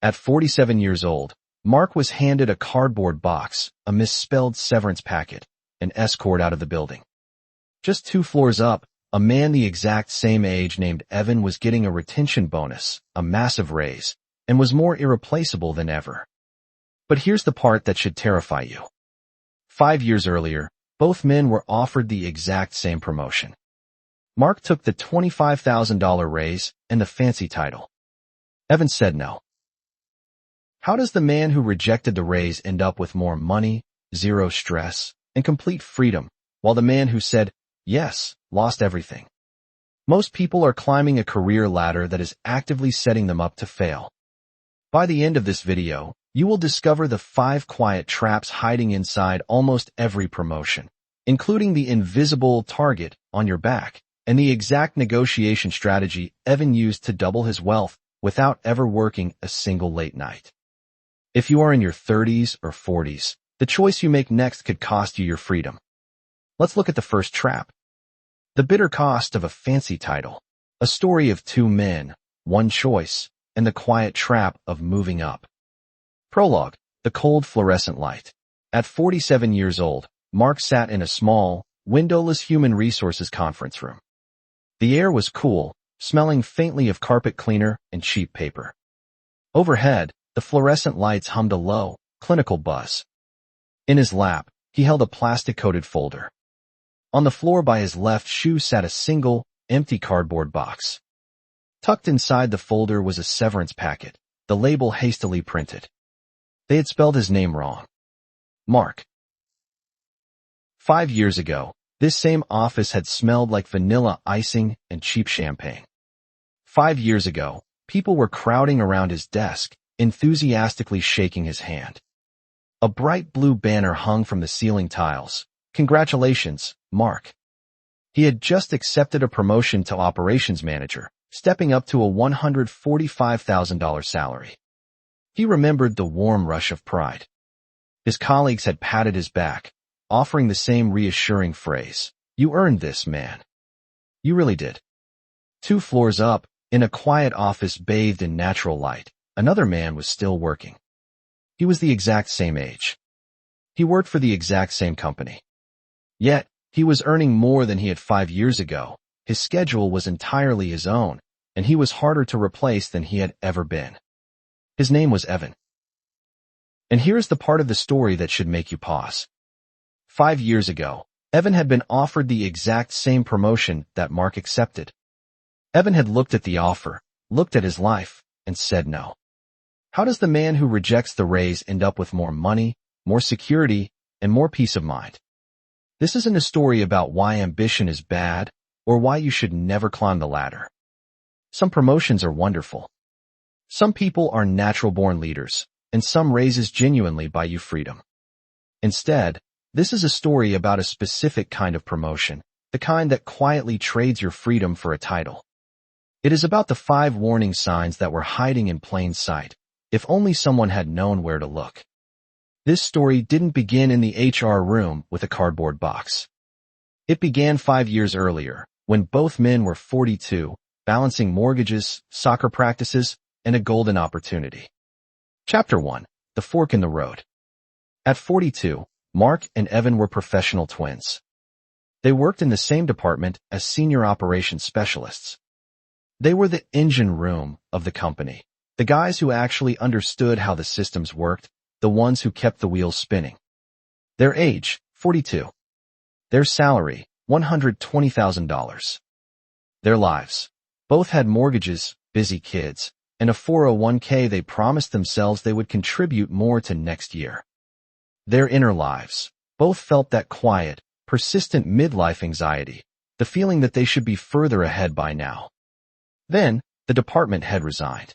At 47 years old, Mark was handed a cardboard box, a misspelled severance packet, and escorted out of the building. Just 2 floors up, a man the exact same age named Evan was getting a retention bonus, a massive raise, and was more irreplaceable than ever. But here's the part that should terrify you. 5 years earlier, both men were offered the exact same promotion. Mark took the $25,000 raise and the fancy title. Evan said no. How does the man who rejected the raise end up with more money, zero stress, and complete freedom, while the man who said yes lost everything? Most people are climbing a career ladder that is actively setting them up to fail. By the end of this video, you will discover the 5 quiet traps hiding inside almost every promotion, including the invisible target on your back and the exact negotiation strategy Evan used to double his wealth without ever working a single late night. If you are in your 30s or 40s, the choice you make next could cost you your freedom. Let's look at the first trap. The bitter cost of a fancy title. A story of 2 men, 1 choice, and the quiet trap of moving up. Prologue, the cold fluorescent light. At 47 years old, Mark sat in a small, windowless human resources conference room. The air was cool, smelling faintly of carpet cleaner and cheap paper. Overhead, the fluorescent lights hummed a low, clinical buzz. In his lap, he held a plastic-coated folder. On the floor by his left shoe sat a single, empty cardboard box. Tucked inside the folder was a severance packet, the label hastily printed. They had spelled his name wrong. Mark. 5 years ago, this same office had smelled like vanilla icing and cheap champagne. 5 years ago, people were crowding around his desk, enthusiastically shaking his hand. A bright blue banner hung from the ceiling tiles. Congratulations, Mark. He had just accepted a promotion to operations manager, stepping up to a $145,000 salary. He remembered the warm rush of pride. His colleagues had patted his back, offering the same reassuring phrase, "You earned this, man." You really did. 2 floors up, in a quiet office bathed in natural light, another man was still working. He was the exact same age. He worked for the exact same company. Yet, he was earning more than he had 5 years ago. His schedule was entirely his own, and he was harder to replace than he had ever been. His name was Evan. And here's the part of the story that should make you pause. 5 years ago, Evan had been offered the exact same promotion that Mark accepted. Evan had looked at the offer, looked at his life, and said no. How does the man who rejects the raise end up with more money, more security, and more peace of mind? This isn't a story about why ambition is bad or why you should never climb the ladder. Some promotions are wonderful. Some people are natural-born leaders, and some raises genuinely buy you freedom. Instead, this is a story about a specific kind of promotion, the kind that quietly trades your freedom for a title. It is about the 5 warning signs that were hiding in plain sight, if only someone had known where to look. This story didn't begin in the HR room with a cardboard box. It began 5 years earlier, when both men were 42, balancing mortgages, soccer practices, and a golden opportunity. Chapter 1. The Fork in the Road. At 42, Mark and Evan were professional twins. They worked in the same department as senior operations specialists. They were the engine room of the company, the guys who actually understood how the systems worked, the ones who kept the wheels spinning. Their age, 42. Their salary, $120,000. Their lives. Both had mortgages, busy kids, and a 401k they promised themselves they would contribute more to next year. Their inner lives. Both felt that quiet, persistent midlife anxiety, the feeling that they should be further ahead by now. Then, the department head resigned.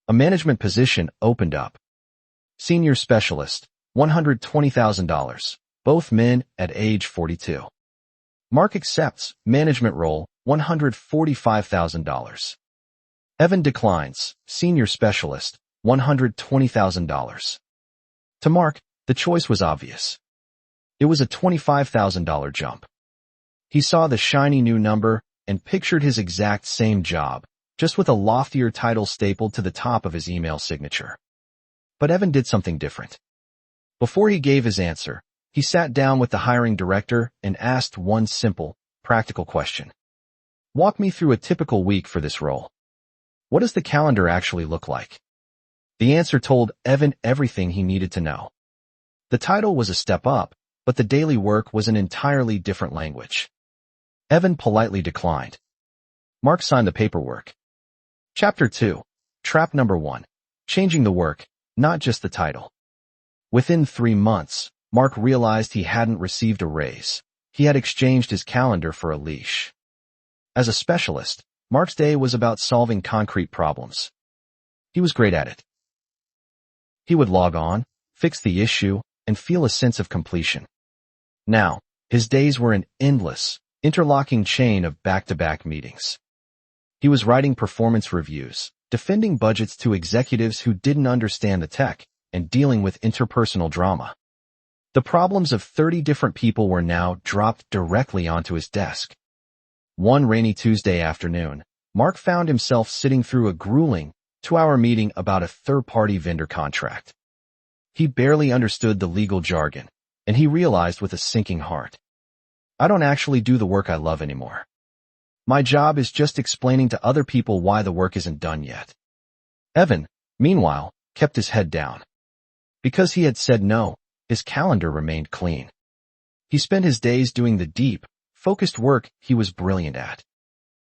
A management position opened up. Senior specialist, $120,000, both men at age 42. Mark accepts, management role, $145,000. Evan declines, senior specialist, $120,000. To Mark, the choice was obvious. It was a $25,000 jump. He saw the shiny new number and pictured his exact same job, just with a loftier title stapled to the top of his email signature. But Evan did something different. Before he gave his answer, he sat down with the hiring director and asked one simple, practical question. Walk me through a typical week for this role. What does the calendar actually look like? The answer told Evan everything he needed to know. The title was a step up, but the daily work was an entirely different language. Evan politely declined. Mark signed the paperwork. Chapter 2. Trap number 1. Changing the work, not just the title. Within 3 months, Mark realized he hadn't received a raise. He had exchanged his calendar for a leash. As a specialist, Mark's day was about solving concrete problems. He was great at it. He would log on, fix the issue, and feel a sense of completion. Now, his days were an endless, interlocking chain of back-to-back meetings. He was writing performance reviews, defending budgets to executives who didn't understand the tech, and dealing with interpersonal drama. The problems of 30 different people were now dropped directly onto his desk. One rainy Tuesday afternoon, Mark found himself sitting through a grueling, 2-hour meeting about a third-party vendor contract. He barely understood the legal jargon, and he realized with a sinking heart, I don't actually do the work I love anymore. My job is just explaining to other people why the work isn't done yet. Evan, meanwhile, kept his head down. Because he had said no, his calendar remained clean. He spent his days doing the deep, focused work he was brilliant at.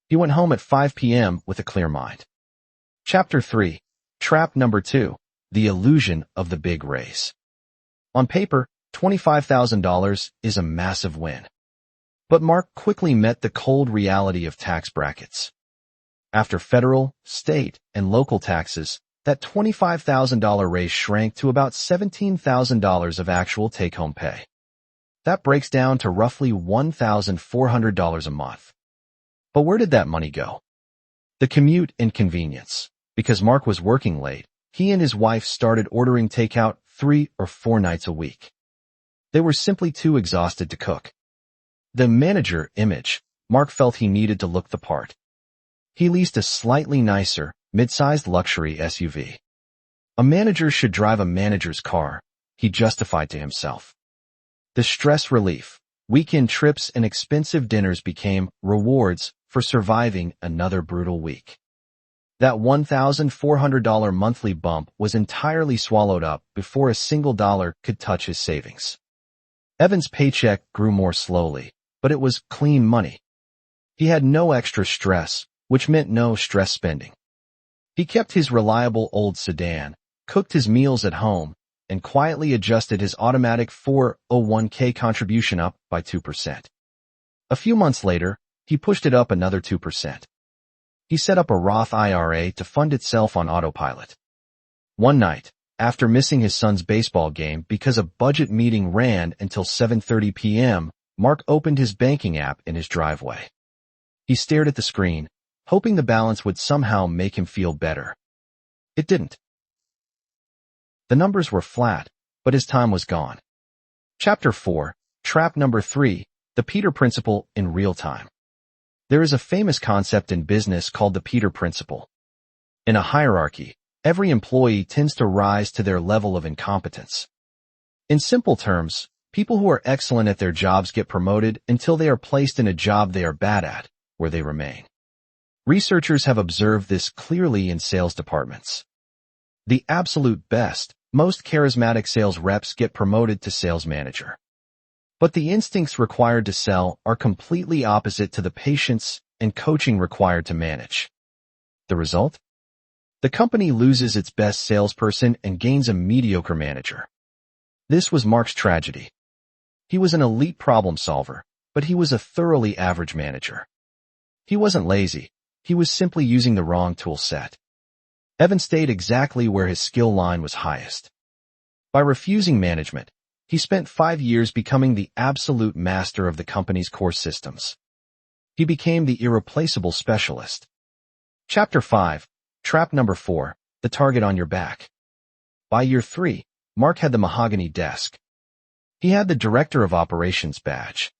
He went home at 5 p.m. with a clear mind. Chapter 3. Trap number 2. The illusion of the big raise. On paper, $25,000 is a massive win. But Mark quickly met the cold reality of tax brackets. After federal, state, and local taxes, that $25,000 raise shrank to about $17,000 of actual take-home pay. That breaks down to roughly $1,400 a month. But where did that money go? The commute and convenience. Because Mark was working late, he and his wife started ordering takeout 3 or 4 nights a week. They were simply too exhausted to cook. The manager image, Mark felt he needed to look the part. He leased a slightly nicer, mid-sized luxury SUV. A manager should drive a manager's car, he justified to himself. The stress relief, weekend trips and expensive dinners became rewards for surviving another brutal week. That $1,400 monthly bump was entirely swallowed up before a single dollar could touch his savings. Evan's paycheck grew more slowly, but it was clean money. He had no extra stress, which meant no stress spending. He kept his reliable old sedan, cooked his meals at home, and quietly adjusted his automatic 401k contribution up by 2%. A few months later, he pushed it up another 2%. He set up a Roth IRA to fund itself on autopilot. One night, after missing his son's baseball game because a budget meeting ran until 7:30 p.m., Mark opened his banking app in his driveway. He stared at the screen, hoping the balance would somehow make him feel better. It didn't. The numbers were flat, but his time was gone. Chapter 4. Trap number 3. The Peter Principle in real time. There is a famous concept in business called the Peter Principle. In a hierarchy, every employee tends to rise to their level of incompetence. In simple terms, people who are excellent at their jobs get promoted until they are placed in a job they are bad at, where they remain. Researchers have observed this clearly in sales departments. The absolute best, most charismatic sales reps get promoted to sales manager. But the instincts required to sell are completely opposite to the patience and coaching required to manage. The result? The company loses its best salesperson and gains a mediocre manager. This was Mark's tragedy. He was an elite problem solver, but he was a thoroughly average manager. He wasn't lazy, he was simply using the wrong tool set. Evan stayed exactly where his skill line was highest. By refusing management, he spent 5 years becoming the absolute master of the company's core systems. He became the irreplaceable specialist. Chapter 5. Trap number 4. The target on your back. By year 3, Mark had the mahogany desk. He had the Director of Operations badge.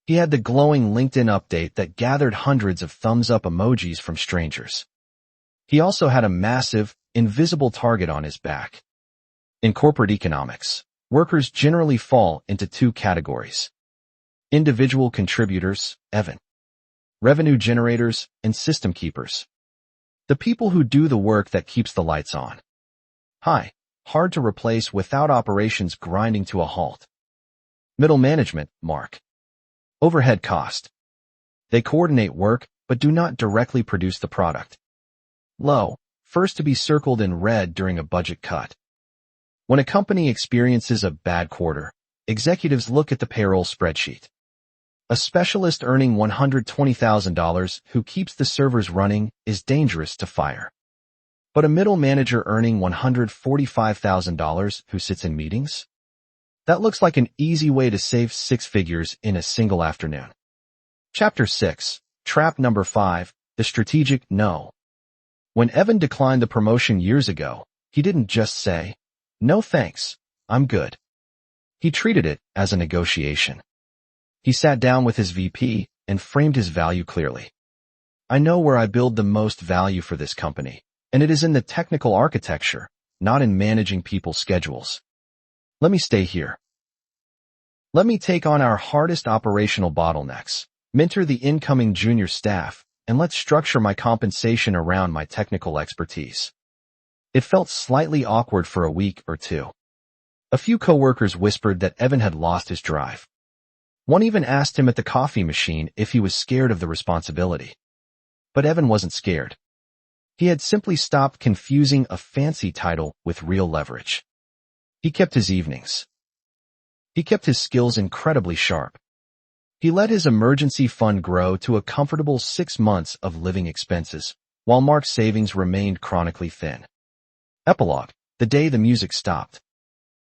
He had the glowing LinkedIn update that gathered hundreds of thumbs-up emojis from strangers. He also had a massive, invisible target on his back. In corporate economics, workers generally fall into two categories: individual contributors, Evan, revenue generators, and system keepers. The people who do the work that keeps the lights on. Hard to replace without operations grinding to a halt. Middle management, Mark. Overhead cost. They coordinate work, but do not directly produce the product. Low, first to be circled in red during a budget cut. When a company experiences a bad quarter, executives look at the payroll spreadsheet. A specialist earning $120,000 who keeps the servers running is dangerous to fire. But a middle manager earning $145,000 who sits in meetings? That looks like an easy way to save six figures in a single afternoon. Chapter 6, Trap Number 5, The Strategic No. When Evan declined the promotion years ago, he didn't just say, "No thanks, I'm good." He treated it as a negotiation. He sat down with his VP and framed his value clearly. "I know where I build the most value for this company, and it is in the technical architecture, not in managing people's schedules. Let me stay here. Let me take on our hardest operational bottlenecks, mentor the incoming junior staff, and let's structure my compensation around my technical expertise." It felt slightly awkward for a week or two. A few coworkers whispered that Evan had lost his drive. One even asked him at the coffee machine if he was scared of the responsibility. But Evan wasn't scared. He had simply stopped confusing a fancy title with real leverage. He kept his evenings. He kept his skills incredibly sharp. He let his emergency fund grow to a comfortable 6 months of living expenses, while Mark's savings remained chronically thin. Epilogue: the day the music stopped.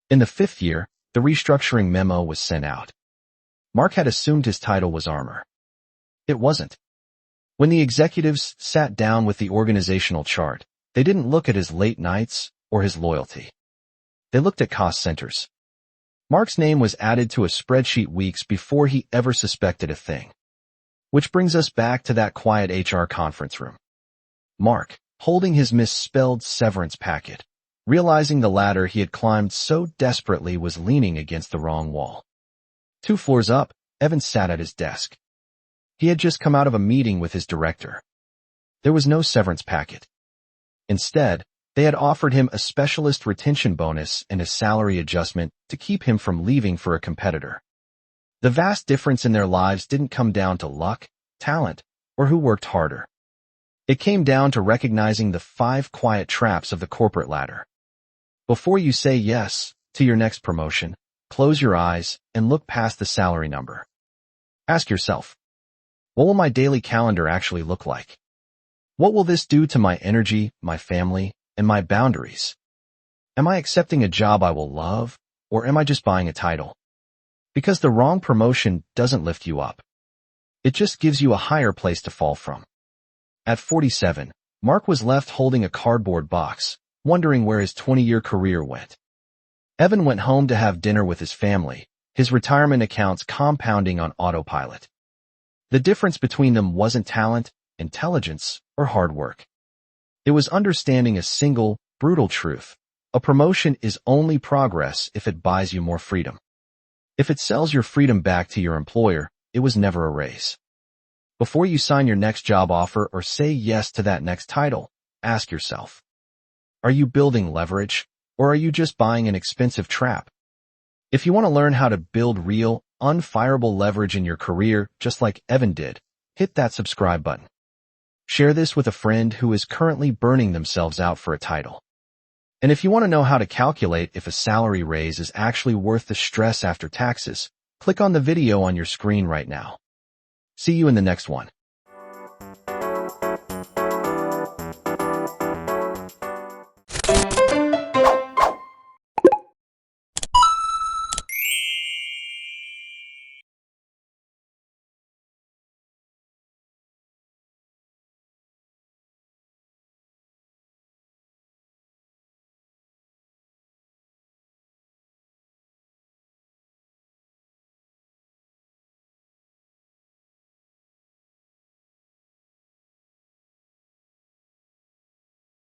In the 5th year, the restructuring memo was sent out. Mark had assumed his title was armor. It wasn't. When the executives sat down with the organizational chart, they didn't look at his late nights or his loyalty. They looked at cost centers. Mark's name was added to a spreadsheet weeks before he ever suspected a thing. Which brings us back to that quiet HR conference room. Mark, holding his misspelled severance packet, realizing the ladder he had climbed so desperately was leaning against the wrong wall. 2 floors up, Evan sat at his desk. He had just come out of a meeting with his director. There was no severance packet. Instead, they had offered him a specialist retention bonus and a salary adjustment to keep him from leaving for a competitor. The vast difference in their lives didn't come down to luck, talent, or who worked harder. It came down to recognizing the 5 quiet traps of the corporate ladder. Before you say yes to your next promotion, close your eyes and look past the salary number. Ask yourself, what will my daily calendar actually look like? What will this do to my energy, my family, and my boundaries? Am I accepting a job I will love, or am I just buying a title? Because the wrong promotion doesn't lift you up. It just gives you a higher place to fall from. At 47, Mark was left holding a cardboard box, wondering where his 20-year career went. Evan went home to have dinner with his family, his retirement accounts compounding on autopilot. The difference between them wasn't talent, intelligence, or hard work. It was understanding a single, brutal truth. A promotion is only progress if it buys you more freedom. If it sells your freedom back to your employer, it was never a raise. Before you sign your next job offer or say yes to that next title, ask yourself, are you building leverage, or are you just buying an expensive trap? If you want to learn how to build real, un-fireable leverage in your career, just like Evan did, hit that subscribe button. Share this with a friend who is currently burning themselves out for a title. And if you want to know how to calculate if a salary raise is actually worth the stress after taxes, click on the video on your screen right now. See you in the next one.